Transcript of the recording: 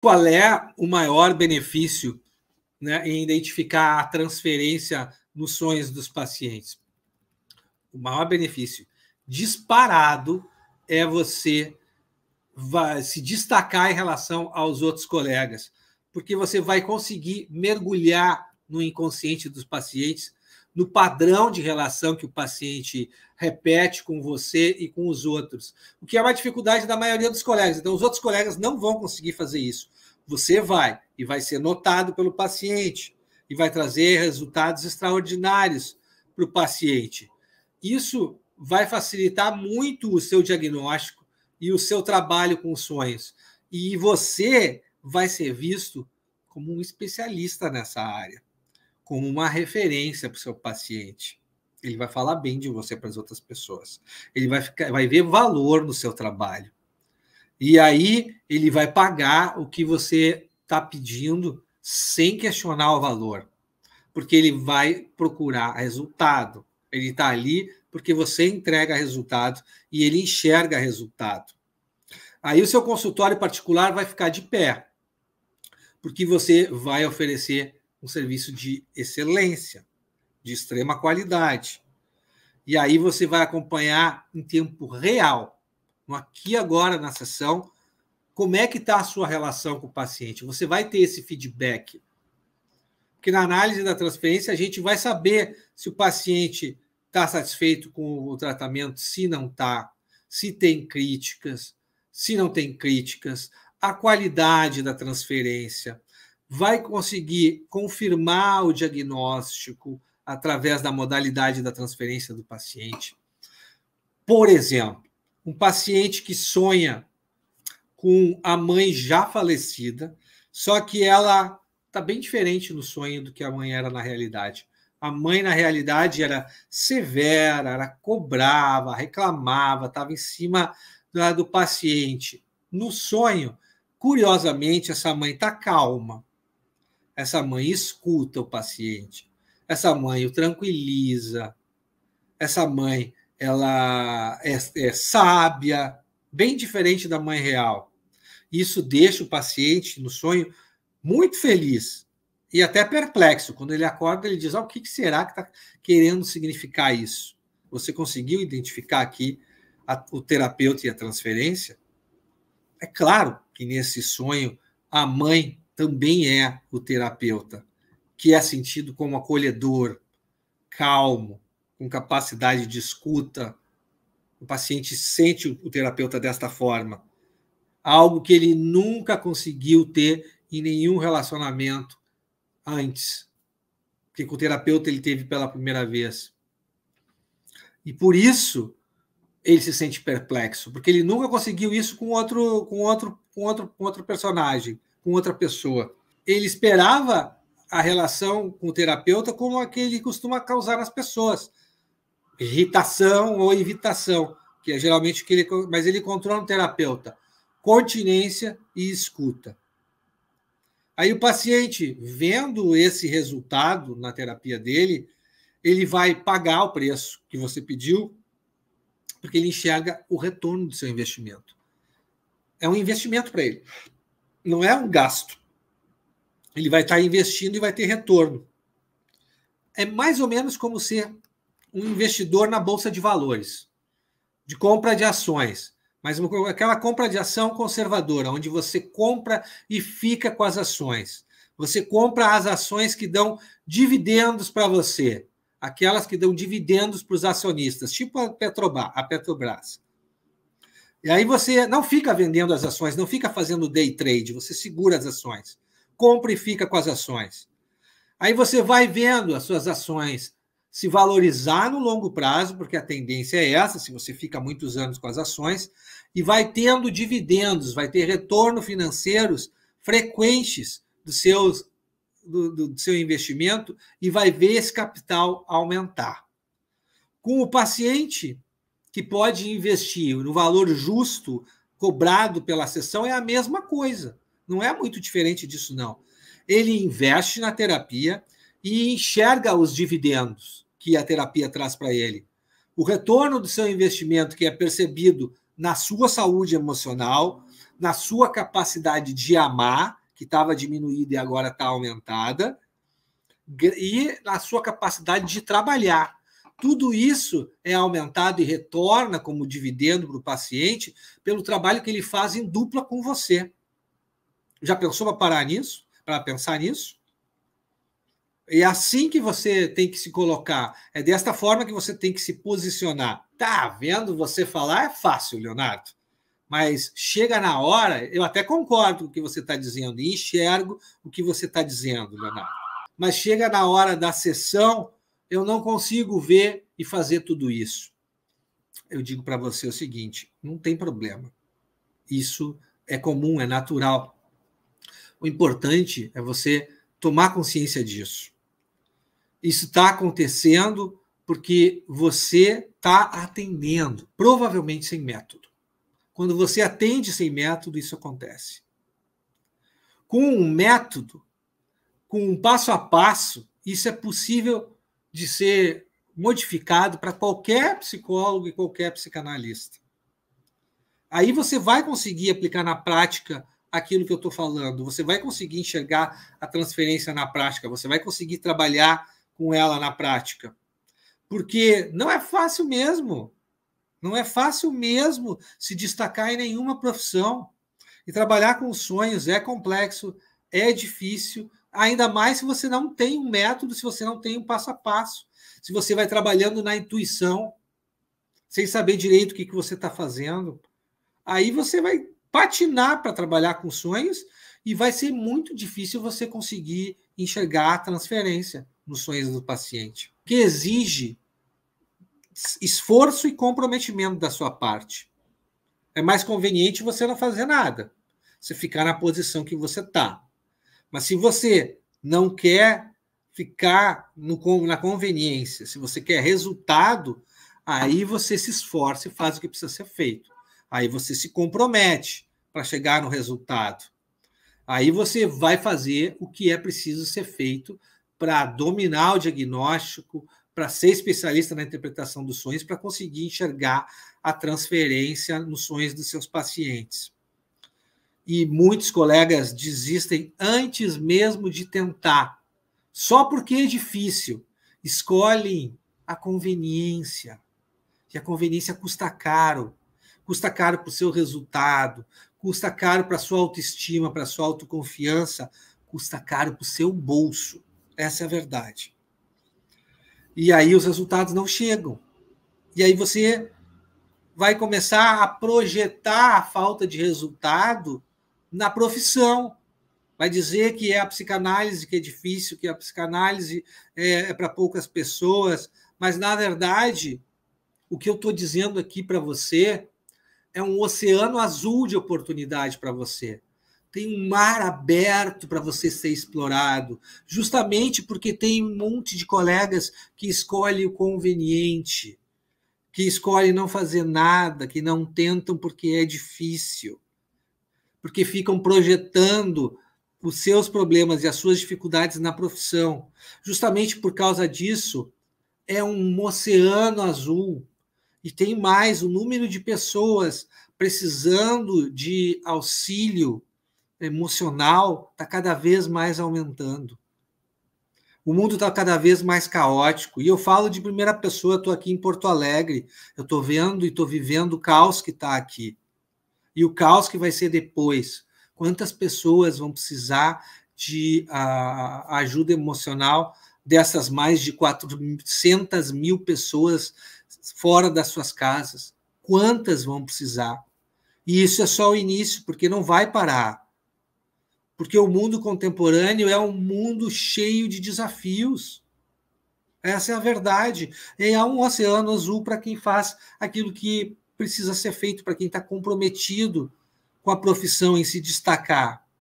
Qual é o maior benefício, né, em identificar a transferência nos sonhos dos pacientes? O maior benefício disparado é você vai se destacar em relação aos outros colegas, porque você vai conseguir mergulhar no inconsciente dos pacientes, no padrão de relação que o paciente repete com você e com os outros, o que é uma dificuldade da maioria dos colegas. Então, os outros colegas não vão conseguir fazer isso. Você vai, e vai ser notado pelo paciente, e vai trazer resultados extraordinários para o paciente. Isso vai facilitar muito o seu diagnóstico e o seu trabalho com os sonhos. E você vai ser visto como um especialista nessa área, como uma referência para o seu paciente. Ele vai falar bem de você para as outras pessoas. Ele vai ver valor no seu trabalho. E aí ele vai pagar o que você está pedindo sem questionar o valor, porque ele vai procurar resultado. Ele está ali porque você entrega resultado e ele enxerga resultado. Aí o seu consultório particular vai ficar de pé, porque você vai oferecer um serviço de excelência, de extrema qualidade. E aí você vai acompanhar em tempo real, no aqui e agora na sessão, como é que está a sua relação com o paciente. Você vai ter esse feedback. Porque na análise da transferência a gente vai saber se o paciente está satisfeito com o tratamento, se não está, se tem críticas, se não tem críticas, a qualidade da transferência, vai conseguir confirmar o diagnóstico através da modalidade da transferência do paciente. Por exemplo, um paciente que sonha com a mãe já falecida, só que ela está bem diferente no sonho do que a mãe era na realidade. A mãe, na realidade, era severa, era cobrava, reclamava, estava em cima do paciente. No sonho, curiosamente, essa mãe está calma. Essa mãe escuta o paciente. Essa mãe o tranquiliza. Essa mãe ela é sábia, bem diferente da mãe real. Isso deixa o paciente, no sonho, muito feliz e até perplexo. Quando ele acorda, ele diz: o que será que está querendo significar isso? Você conseguiu identificar aqui o terapeuta e a transferência? É claro que nesse sonho a mãe também é o terapeuta, que é sentido como acolhedor, calmo, com capacidade de escuta. O paciente sente o terapeuta desta forma, algo que ele nunca conseguiu ter em nenhum relacionamento antes, que com o terapeuta ele teve pela primeira vez. E por isso ele se sente perplexo, porque ele nunca conseguiu isso com outro personagem, com outra pessoa. Ele esperava a relação com o terapeuta como a que ele costuma causar nas pessoas, irritação ou evitação, que é geralmente o que ele... Mas ele encontrou no terapeuta continência e escuta. Aí o paciente, vendo esse resultado na terapia dele, ele vai pagar o preço que você pediu, porque ele enxerga o retorno do seu investimento. É um investimento para ele, não é um gasto. Ele vai estar investindo e vai ter retorno. É mais ou menos como ser um investidor na Bolsa de Valores, de compra de ações, mas aquela compra de ação conservadora, onde você compra e fica com as ações. Você compra as ações que dão dividendos para você, aquelas que dão dividendos para os acionistas, tipo a Petrobras. E aí você não fica vendendo as ações, não fica fazendo day trade, você segura as ações, compra e fica com as ações. Aí você vai vendo as suas ações se valorizar no longo prazo, porque a tendência é essa, se você fica muitos anos com as ações, e vai tendo dividendos, vai ter retorno financeiros frequentes do seu investimento e vai ver esse capital aumentar. Com o paciente que pode investir no valor justo cobrado pela sessão, é a mesma coisa. Não é muito diferente disso, não. Ele investe na terapia e enxerga os dividendos que a terapia traz para ele. O retorno do seu investimento, que é percebido na sua saúde emocional, na sua capacidade de amar, que estava diminuída e agora está aumentada, e na sua capacidade de trabalhar. Tudo isso é aumentado e retorna como dividendo para o paciente pelo trabalho que ele faz em dupla com você. Já pensou para parar nisso? Para pensar nisso? É assim que você tem que se colocar. É desta forma que você tem que se posicionar. Tá vendo você falar é fácil, Leonardo. Mas chega na hora, eu até concordo com o que você está dizendo e enxergo o que você está dizendo, Leonardo. Mas chega na hora da sessão, eu não consigo ver e fazer tudo isso. Eu digo para você o seguinte, não tem problema. Isso é comum, é natural. O importante é você tomar consciência disso. Isso está acontecendo porque você está atendendo, provavelmente sem método. Quando você atende sem método, isso acontece. Com um método, com um passo a passo, isso é possível de ser modificado para qualquer psicólogo e qualquer psicanalista. Aí você vai conseguir aplicar na prática aquilo que eu estou falando, você vai conseguir enxergar a transferência na prática, você vai conseguir trabalhar com ela na prática. Porque não é fácil mesmo. Não é fácil mesmo se destacar em nenhuma profissão. E trabalhar com sonhos é complexo, é difícil, ainda mais se você não tem um método, se você não tem um passo a passo, se você vai trabalhando na intuição, sem saber direito o que você está fazendo. Aí você vai patinar para trabalhar com sonhos e vai ser muito difícil você conseguir enxergar a transferência nos sonhos do paciente, que exige esforço e comprometimento da sua parte. É mais conveniente você não fazer nada, você ficar na posição que você está. Mas se você não quer ficar na conveniência, se você quer resultado, aí você se esforça e faz o que precisa ser feito. Aí você se compromete para chegar no resultado. Aí você vai fazer o que é preciso ser feito para dominar o diagnóstico, para ser especialista na interpretação dos sonhos, para conseguir enxergar a transferência nos sonhos dos seus pacientes. E muitos colegas desistem antes mesmo de tentar, só porque é difícil. Escolhem a conveniência, e a conveniência custa caro para o seu resultado, custa caro para a sua autoestima, para a sua autoconfiança, custa caro para o seu bolso. Essa é a verdade. E aí os resultados não chegam. E aí você vai começar a projetar a falta de resultado na profissão. Vai dizer que é a psicanálise que é difícil, que a psicanálise é para poucas pessoas, mas, na verdade, o que eu estou dizendo aqui para você é um oceano azul de oportunidade para você. Tem um mar aberto para você ser explorado, justamente porque tem um monte de colegas que escolhem o conveniente, que escolhem não fazer nada, que não tentam porque é difícil, porque ficam projetando os seus problemas e as suas dificuldades na profissão. Justamente por causa disso, é um oceano azul. E tem mais, o número de pessoas precisando de auxílio emocional está cada vez mais aumentando. O mundo está cada vez mais caótico. E eu falo de primeira pessoa, estou aqui em Porto Alegre, eu estou vendo e estou vivendo o caos que está aqui. E o caos que vai ser depois. Quantas pessoas vão precisar de ajuda emocional dessas mais de 400 mil pessoas fora das suas casas? Quantas vão precisar? E isso é só o início, porque não vai parar. Porque o mundo contemporâneo é um mundo cheio de desafios. Essa é a verdade. E há um oceano azul para quem faz aquilo que precisa ser feito, para quem está comprometido com a profissão em se destacar.